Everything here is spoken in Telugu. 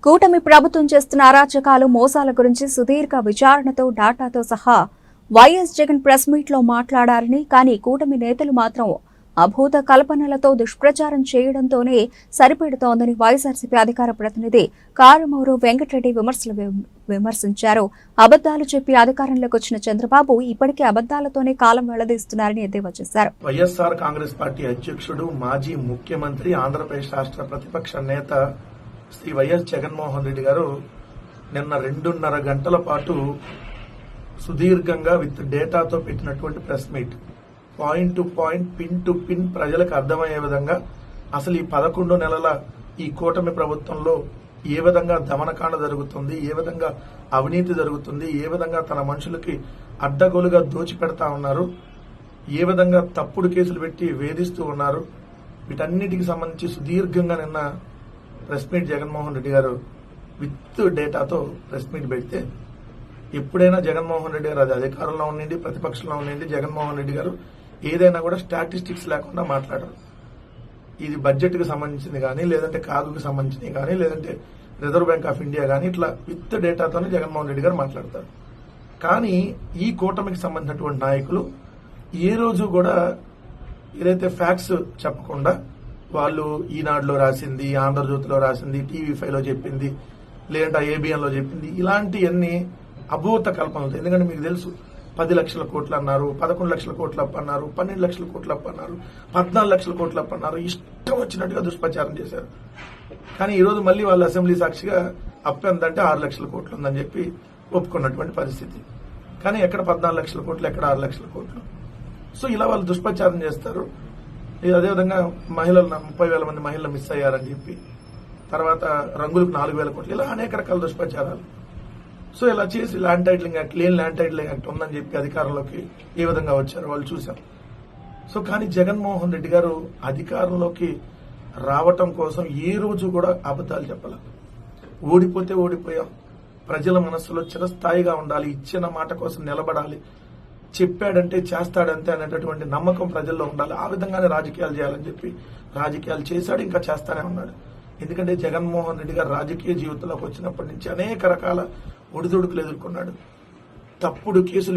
కూటమి ప్రభుత్వం చేస్తున్న అరాచకాలు మోసాల గురించి సుదీర్ఘ విచారణతో డాటాతో సహా వైఎస్ జగన్ ప్రెస్ మీట్ లో మాట్లాడారని, కానీ కూటమి నేతలు మాత్రం అభూత కల్పనలతో దుష్ప్రచారం చేయడంతోనే సరిపెడుతోందని వైఎస్ఆర్సీపీ అధికార ప్రతినిధి కారుమూరు వెంకటరెడ్డి విమర్శించారు. అబద్దాలు చెప్పి అధికారంలోకి వచ్చిన చంద్రబాబు ఇప్పటికే అబద్దాలతోనే కాలం వెళ్లదీస్తున్నారని ఎద్దేవా చేశారు. వైఎస్ఆర్ కాంగ్రెస్ పార్టీ అధ్యక్షుడు, మాజీ ముఖ్యమంత్రి, ఆంధ్రప్రదేశ్ రాష్ట్ర ప్రతిపక్ష నేత శ్రీ వైఎస్ జగన్మోహన్ రెడ్డి గారు నిన్న 2.5 గంటల పాటు సుదీర్ఘంగా విత్ డేటాతో పెట్టినటువంటి press meet, point to point, pin to pin ప్రజలకు అర్థమయ్యే విధంగా అసలు ఈ 11 నెలల ఈ కూటమి ప్రభుత్వంలో ఏ విధంగా దమనకాండ జరుగుతుంది, ఏ విధంగా అవినీతి జరుగుతుంది, ఏ విధంగా తన మనుషులకి అడ్డగోలుగా దోచిపెడతా ఉన్నారు, ఏ విధంగా తప్పుడు కేసులు పెట్టి వేధిస్తూ ఉన్నారు, వీటన్నిటికి సంబంధించి సుదీర్ఘంగా నిన్న ప్రెస్ మీట్ జగన్మోహన్ రెడ్డి గారు విత్ డేటాతో ప్రెస్ మీట్ పెడితే, ఎప్పుడైనా జగన్మోహన్ రెడ్డి గారు అది అధికారంలో ఉండండి, ప్రతిపక్షంలో ఉండండి, జగన్మోహన్ రెడ్డి గారు ఏదైనా కూడా స్టాటిస్టిక్స్ లేకుండా మాట్లాడరు. ఇది బడ్జెట్ కు సంబంధించింది కానీ, లేదంటే కాగుకు సంబంధించింది కానీ, లేదంటే రిజర్వ్ బ్యాంక్ ఆఫ్ ఇండియా కానీ, ఇట్లా విత్ డేటాతోనే జగన్మోహన్ రెడ్డి గారు మాట్లాడతారు. కానీ ఈ కూటమికి సంబంధించినటువంటి నాయకులు ఏ రోజు కూడా ఏదైతే ఫ్యాక్ట్స్ చెప్పకుండా వాళ్ళు ఈనాడులో రాసింది, ఆంధ్రజ్యోతిలో రాసింది, టీవీ5లో చెప్పింది, లేదంటే ABN లో చెప్పింది, ఇలాంటివన్నీ అభూత కల్పనలు. ఎందుకంటే మీకు తెలుసు, 10 లక్షల కోట్లు అన్నారు, 11 లక్షల కోట్లు అప్పు అన్నారు, 12 లక్షల కోట్లు అప్పు అన్నారు, 14 లక్షల కోట్లు అప్పు అన్నారు, ఇష్టం వచ్చినట్టుగా దుష్ప్రచారం చేశారు. కానీ ఈరోజు మళ్ళీ వాళ్ళు అసెంబ్లీ సాక్షిగా అప్పు ఎంతంటే 6 లక్షల కోట్లు ఉందని చెప్పి ఒప్పుకున్నటువంటి పరిస్థితి. కానీ ఎక్కడ 14 లక్షల కోట్లు, ఎక్కడ 6 లక్షల కోట్లు? సో ఇలా వాళ్ళు దుష్ప్రచారం చేస్తారు. అదేవిధంగా మహిళలు 30,000 మంది మహిళలు మిస్ అయ్యారని చెప్పి, తర్వాత రంగులకు 4,000 కోట్లు, ఇలా అనేక రకాల దుష్ప్రచారాలు. సో ఇలా చేసి ల్యాండ్ టైటిలింగ్ యాక్ట్, లేని ల్యాండ్ టైటిలింగ్ యాక్ట్ ఉందని చెప్పి అధికారంలోకి ఏ విధంగా వచ్చారో వాళ్ళు చూశాం. సో కానీ జగన్మోహన్ రెడ్డి గారు అధికారంలోకి రావటం కోసం ఏ రోజు కూడా అబద్దాలు చెప్పాలి. ఓడిపోతే ఓడిపోయాం, ప్రజల మనస్సులో చిరస్థాయిగా ఉండాలి, ఇచ్చిన మాట కోసం నిలబడాలి, చెప్పాడంటే చేస్తాడంతే అనేటటువంటి నమ్మకం ప్రజల్లో ఉండాలి. ఆ విధంగానే రాజకీయాలు చేయాలని చెప్పి రాజకీయాలు చేశాడు, ఇంకా చేస్తానే ఉన్నాడు. ఎందుకంటే జగన్మోహన్ రెడ్డి గారు రాజకీయ జీవితంలోకి వచ్చినప్పటి నుంచి అనేక రకాల ఒడిదుడుకులు ఎదుర్కొన్నాడు. తప్పుడు కేసులు